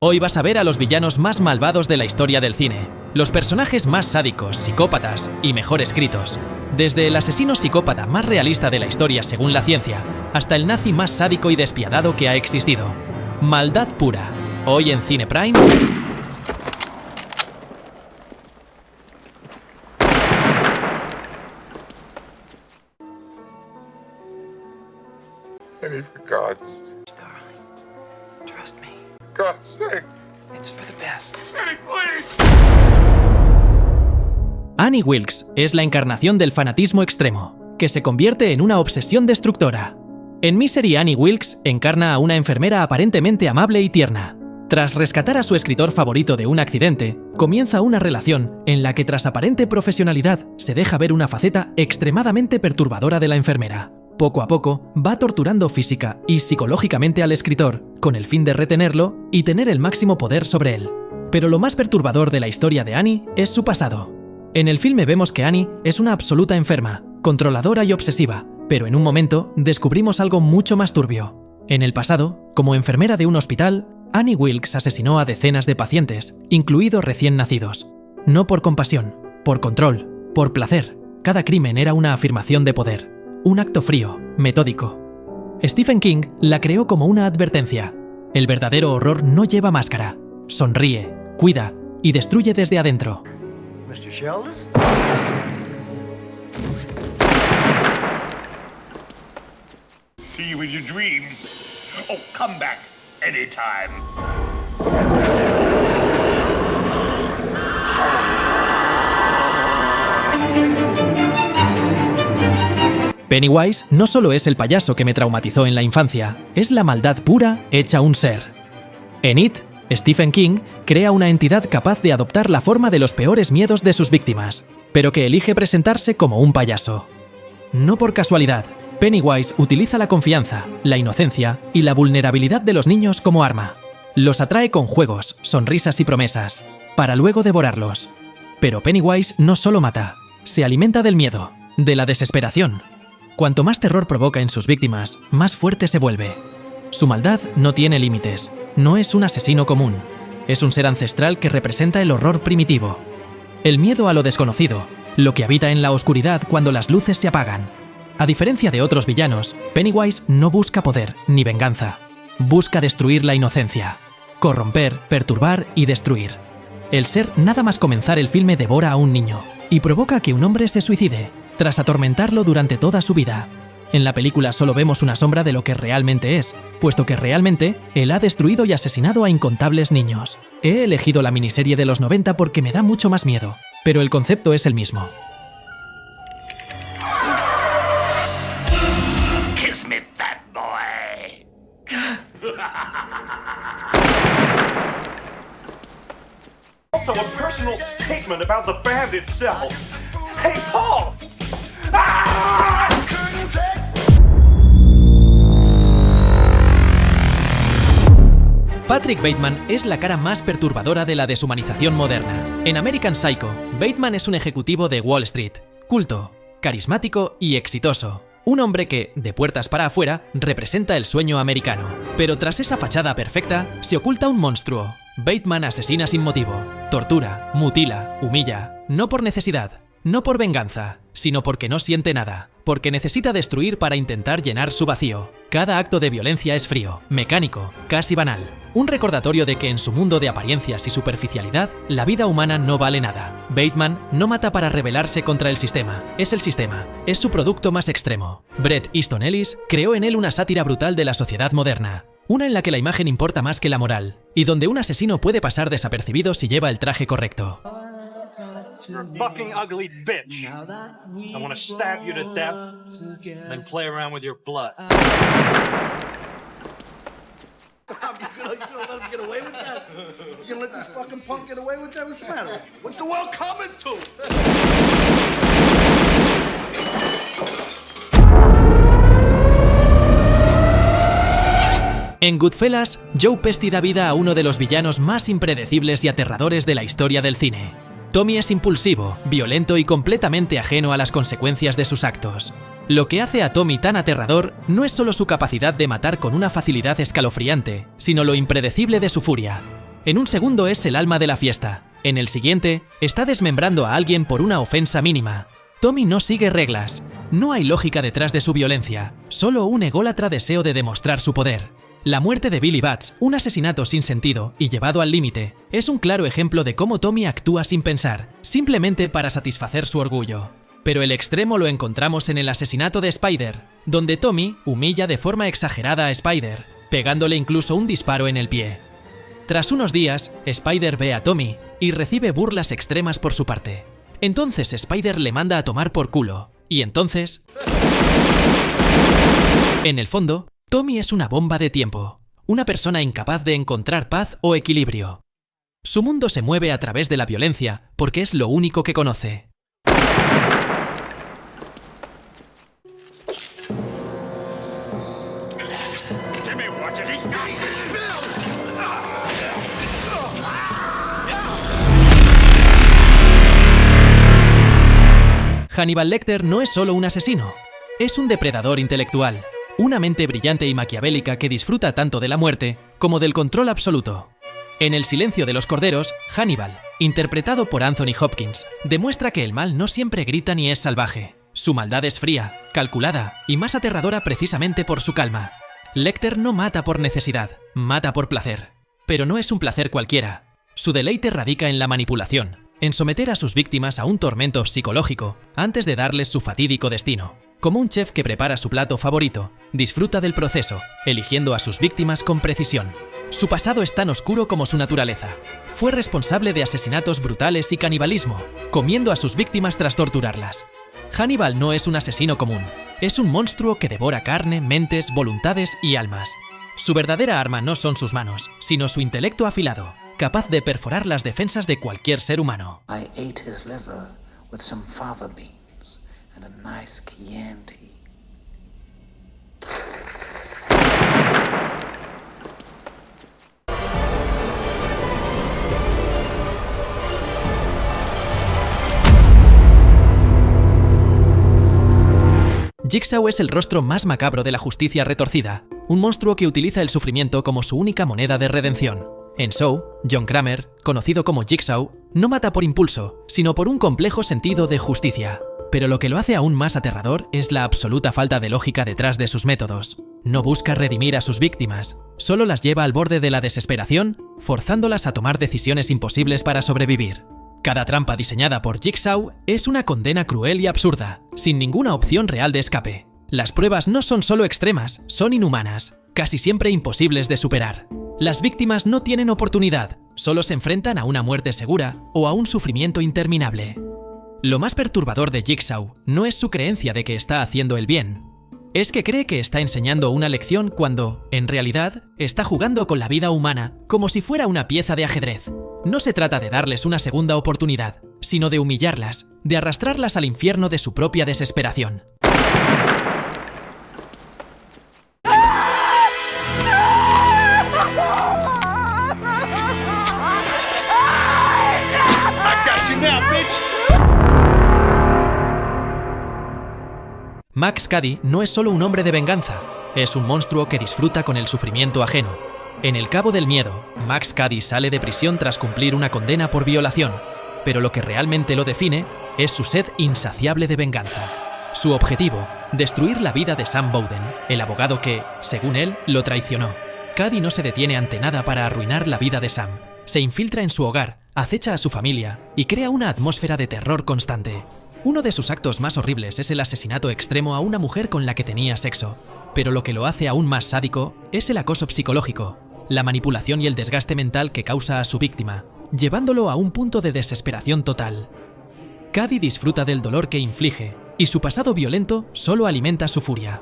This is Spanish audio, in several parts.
Hoy vas a ver a los villanos más malvados de la historia del cine, los personajes más sádicos, psicópatas y mejor escritos. Desde el asesino psicópata más realista de la historia según la ciencia, hasta el nazi más sádico y despiadado que ha existido. Maldad pura. Hoy en Cine Prime... Annie, for God's... Darling, trust me. God's sake. It's for the best. Annie, please! Annie Wilkes es la encarnación del fanatismo extremo, que se convierte en una obsesión destructora. En Misery, Annie Wilkes encarna a una enfermera aparentemente amable y tierna. Tras rescatar a su escritor favorito de un accidente, comienza una relación en la que tras aparente profesionalidad se deja ver una faceta extremadamente perturbadora de la enfermera. Poco a poco, va torturando física y psicológicamente al escritor, con el fin de retenerlo y tener el máximo poder sobre él. Pero lo más perturbador de la historia de Annie es su pasado. En el filme vemos que Annie es una absoluta enferma, controladora y obsesiva, pero en un momento descubrimos algo mucho más turbio. En el pasado, como enfermera de un hospital, Annie Wilkes asesinó a decenas de pacientes, incluidos recién nacidos. No por compasión, por control, por placer. Cada crimen era una afirmación de poder. Un acto frío, metódico. Stephen King la creó como una advertencia. El verdadero horror no lleva máscara. Sonríe, cuida y destruye desde adentro. Mr. Sheldon? See you in your dreams. Oh, come back anytime. Pennywise no solo es el payaso que me traumatizó en la infancia, es la maldad pura hecha un ser. En It, Stephen King crea una entidad capaz de adoptar la forma de los peores miedos de sus víctimas, pero que elige presentarse como un payaso. No por casualidad, Pennywise utiliza la confianza, la inocencia y la vulnerabilidad de los niños como arma. Los atrae con juegos, sonrisas y promesas, para luego devorarlos. Pero Pennywise no solo mata, se alimenta del miedo, de la desesperación. Cuanto más terror provoca en sus víctimas, más fuerte se vuelve. Su maldad no tiene límites, no es un asesino común. Es un ser ancestral que representa el horror primitivo. El miedo a lo desconocido, lo que habita en la oscuridad cuando las luces se apagan. A diferencia de otros villanos, Pennywise no busca poder ni venganza. Busca destruir la inocencia. Corromper, perturbar y destruir. El ser nada más comenzar el filme devora a un niño y provoca que un hombre se suicide, tras atormentarlo durante toda su vida. En la película solo vemos una sombra de lo que realmente es, puesto que realmente él ha destruido y asesinado a incontables niños. He elegido la miniserie de los 90 porque me da mucho más miedo, pero el concepto es el mismo. Kiss me, fat boy. Also, a personal statement about the band itself. Hey, Paul! Patrick Bateman es la cara más perturbadora de la deshumanización moderna. En American Psycho, Bateman es un ejecutivo de Wall Street, culto, carismático y exitoso. Un hombre que, de puertas para afuera, representa el sueño americano. Pero tras esa fachada perfecta, se oculta un monstruo. Bateman asesina sin motivo, tortura, mutila, humilla, no por necesidad, no por venganza, sino porque no siente nada, porque necesita destruir para intentar llenar su vacío. Cada acto de violencia es frío, mecánico, casi banal. Un recordatorio de que en su mundo de apariencias y superficialidad, la vida humana no vale nada. Bateman no mata para rebelarse contra el sistema, es su producto más extremo. Bret Easton Ellis creó en él una sátira brutal de la sociedad moderna. Una en la que la imagen importa más que la moral, y donde un asesino puede pasar desapercibido si lleva el traje correcto. You're a fucking ugly bitch. I want to stab you to death, then play around with your blood. You're gonna let him get away with that? You're gonna let this fucking punk get away with that? What's the matter? What's the world coming to? En Goodfellas, Joe Pesci da vida a uno de los villanos más impredecibles y aterradores de la historia del cine. Tommy es impulsivo, violento y completamente ajeno a las consecuencias de sus actos. Lo que hace a Tommy tan aterrador no es solo su capacidad de matar con una facilidad escalofriante, sino lo impredecible de su furia. En un segundo es el alma de la fiesta. En el siguiente, está desmembrando a alguien por una ofensa mínima. Tommy no sigue reglas. No hay lógica detrás de su violencia, solo un ególatra deseo de demostrar su poder. La muerte de Billy Batts, un asesinato sin sentido y llevado al límite, es un claro ejemplo de cómo Tommy actúa sin pensar, simplemente para satisfacer su orgullo. Pero el extremo lo encontramos en el asesinato de Spider, donde Tommy humilla de forma exagerada a Spider, pegándole incluso un disparo en el pie. Tras unos días, Spider ve a Tommy y recibe burlas extremas por su parte. Entonces Spider le manda a tomar por culo, y entonces... En el fondo, Tommy es una bomba de tiempo, una persona incapaz de encontrar paz o equilibrio. Su mundo se mueve a través de la violencia porque es lo único que conoce. Hannibal Lecter no es solo un asesino, es un depredador intelectual, una mente brillante y maquiavélica que disfruta tanto de la muerte como del control absoluto. En El silencio de los corderos, Hannibal, interpretado por Anthony Hopkins, demuestra que el mal no siempre grita ni es salvaje. Su maldad es fría, calculada y más aterradora precisamente por su calma. Lecter no mata por necesidad, mata por placer. Pero no es un placer cualquiera. Su deleite radica en la manipulación, en someter a sus víctimas a un tormento psicológico antes de darles su fatídico destino. Como un chef que prepara su plato favorito, disfruta del proceso, eligiendo a sus víctimas con precisión. Su pasado es tan oscuro como su naturaleza. Fue responsable de asesinatos brutales y canibalismo, comiendo a sus víctimas tras torturarlas. Hannibal no es un asesino común, es un monstruo que devora carne, mentes, voluntades y almas. Su verdadera arma no son sus manos, sino su intelecto afilado, capaz de perforar las defensas de cualquier ser humano. I ate his liver with some fava beans and a nice Chianti. Jigsaw es el rostro más macabro de la justicia retorcida, un monstruo que utiliza el sufrimiento como su única moneda de redención. En Saw, John Kramer, conocido como Jigsaw, no mata por impulso, sino por un complejo sentido de justicia. Pero lo que lo hace aún más aterrador es la absoluta falta de lógica detrás de sus métodos. No busca redimir a sus víctimas, solo las lleva al borde de la desesperación, forzándolas a tomar decisiones imposibles para sobrevivir. Cada trampa diseñada por Jigsaw es una condena cruel y absurda, sin ninguna opción real de escape. Las pruebas no son solo extremas, son inhumanas, casi siempre imposibles de superar. Las víctimas no tienen oportunidad, solo se enfrentan a una muerte segura o a un sufrimiento interminable. Lo más perturbador de Jigsaw no es su creencia de que está haciendo el bien. Es que cree que está enseñando una lección cuando, en realidad, está jugando con la vida humana como si fuera una pieza de ajedrez. No se trata de darles una segunda oportunidad, sino de humillarlas, de arrastrarlas al infierno de su propia desesperación. Max Cady no es solo un hombre de venganza, es un monstruo que disfruta con el sufrimiento ajeno. En El Cabo del Miedo, Max Cady sale de prisión tras cumplir una condena por violación, pero lo que realmente lo define es su sed insaciable de venganza. Su objetivo, destruir la vida de Sam Bowden, el abogado que, según él, lo traicionó. Cady no se detiene ante nada para arruinar la vida de Sam. Se infiltra en su hogar, acecha a su familia y crea una atmósfera de terror constante. Uno de sus actos más horribles es el asesinato extremo a una mujer con la que tenía sexo, pero lo que lo hace aún más sádico es el acoso psicológico, la manipulación y el desgaste mental que causa a su víctima, llevándolo a un punto de desesperación total. Cady disfruta del dolor que inflige, y su pasado violento solo alimenta su furia.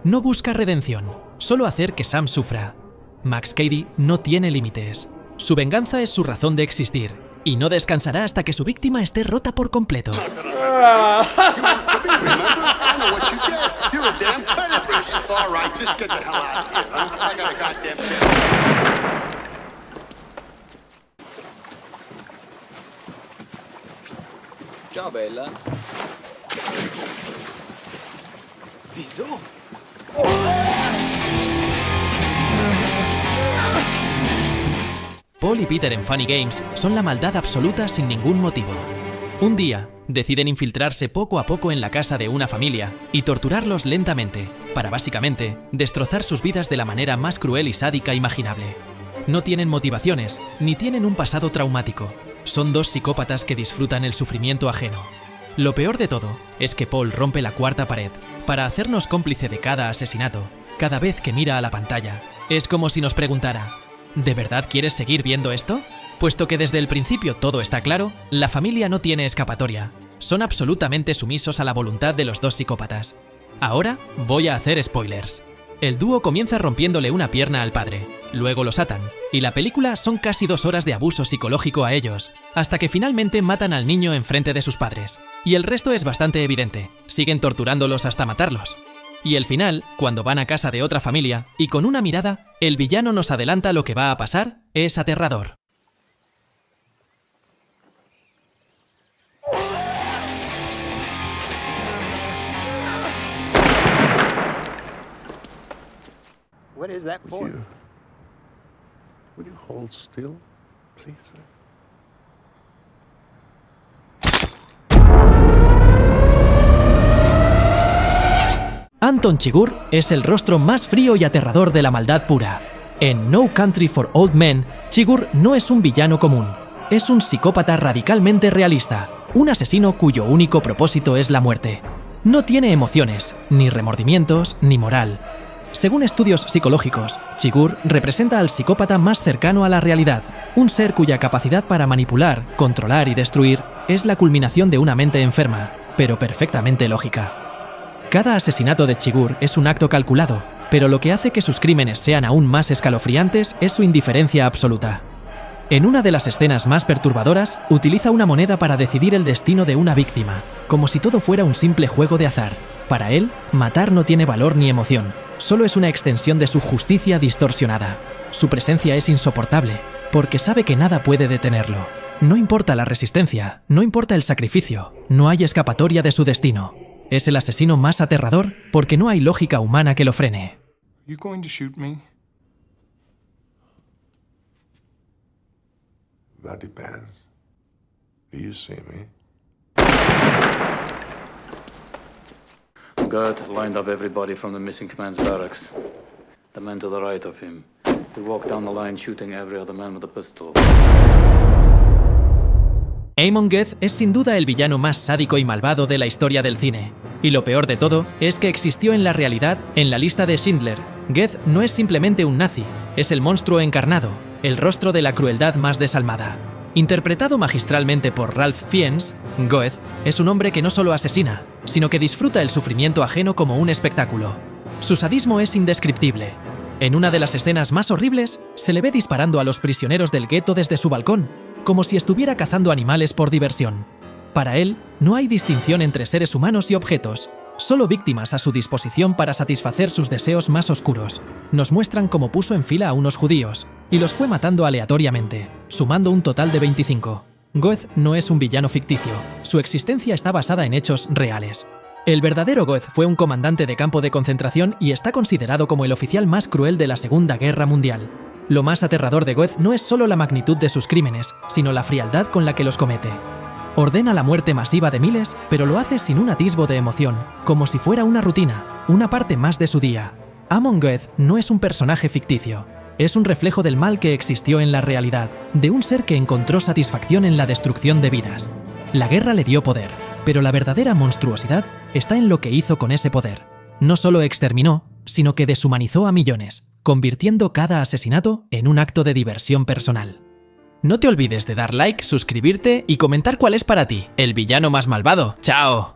No busca redención, solo hacer que Sam sufra. Max Cady no tiene límites. Su venganza es su razón de existir, y no descansará hasta que su víctima esté rota por completo. Ciao bella. Wieso? Paul y Peter en Funny Games son la maldad absoluta sin ningún motivo. Un día, deciden infiltrarse poco a poco en la casa de una familia y torturarlos lentamente, para básicamente destrozar sus vidas de la manera más cruel y sádica imaginable. No tienen motivaciones, ni tienen un pasado traumático. Son dos psicópatas que disfrutan el sufrimiento ajeno. Lo peor de todo es que Paul rompe la cuarta pared para hacernos cómplice de cada asesinato, cada vez que mira a la pantalla. Es como si nos preguntara: ¿de verdad quieres seguir viendo esto? Puesto que desde el principio todo está claro, la familia no tiene escapatoria. Son absolutamente sumisos a la voluntad de los dos psicópatas. Ahora voy a hacer spoilers. El dúo comienza rompiéndole una pierna al padre, luego los atan, y la película son casi 2 horas de abuso psicológico a ellos, hasta que finalmente matan al niño enfrente de sus padres. Y el resto es bastante evidente, siguen torturándolos hasta matarlos. Y el final, cuando van a casa de otra familia, y con una mirada, el villano nos adelanta lo que va a pasar, es aterrador. What is that for? Would you hold still, please, sir? Anton Chigurh es el rostro más frío y aterrador de la maldad pura. En No Country for Old Men, Chigurh no es un villano común. Es un psicópata radicalmente realista, un asesino cuyo único propósito es la muerte. No tiene emociones, ni remordimientos, ni moral. Según estudios psicológicos, Chigurh representa al psicópata más cercano a la realidad, un ser cuya capacidad para manipular, controlar y destruir es la culminación de una mente enferma, pero perfectamente lógica. Cada asesinato de Chigurh es un acto calculado, pero lo que hace que sus crímenes sean aún más escalofriantes es su indiferencia absoluta. En una de las escenas más perturbadoras, utiliza una moneda para decidir el destino de una víctima, como si todo fuera un simple juego de azar. Para él, matar no tiene valor ni emoción, solo es una extensión de su justicia distorsionada. Su presencia es insoportable, porque sabe que nada puede detenerlo. No importa la resistencia, no importa el sacrificio, no hay escapatoria de su destino. Es el asesino más aterrador porque no hay lógica humana que lo frene. You going to shoot me? That depends. Do you see me? Gert lined up everybody from the missing command's barracks. The men to the right of him. We walked down the line shooting every other man with a pistol. Amon Goeth es sin duda el villano más sádico y malvado de la historia del cine. Y lo peor de todo es que existió en la realidad en la lista de Schindler. Goeth no es simplemente un nazi, es el monstruo encarnado, el rostro de la crueldad más desalmada. Interpretado magistralmente por Ralph Fiennes, Goeth es un hombre que no solo asesina, sino que disfruta el sufrimiento ajeno como un espectáculo. Su sadismo es indescriptible. En una de las escenas más horribles, se le ve disparando a los prisioneros del gueto desde su balcón, como si estuviera cazando animales por diversión. Para él, no hay distinción entre seres humanos y objetos, solo víctimas a su disposición para satisfacer sus deseos más oscuros. Nos muestran cómo puso en fila a unos judíos, y los fue matando aleatoriamente, sumando un total de 25. Goeth no es un villano ficticio, su existencia está basada en hechos reales. El verdadero Goeth fue un comandante de campo de concentración y está considerado como el oficial más cruel de la Segunda Guerra Mundial. Lo más aterrador de Goeth no es solo la magnitud de sus crímenes, sino la frialdad con la que los comete. Ordena la muerte masiva de miles, pero lo hace sin un atisbo de emoción, como si fuera una rutina, una parte más de su día. Amon Goeth no es un personaje ficticio, es un reflejo del mal que existió en la realidad, de un ser que encontró satisfacción en la destrucción de vidas. La guerra le dio poder, pero la verdadera monstruosidad está en lo que hizo con ese poder. No solo exterminó, sino que deshumanizó a millones, convirtiendo cada asesinato en un acto de diversión personal. No te olvides de dar like, suscribirte y comentar cuál es para ti el villano más malvado. ¡Chao!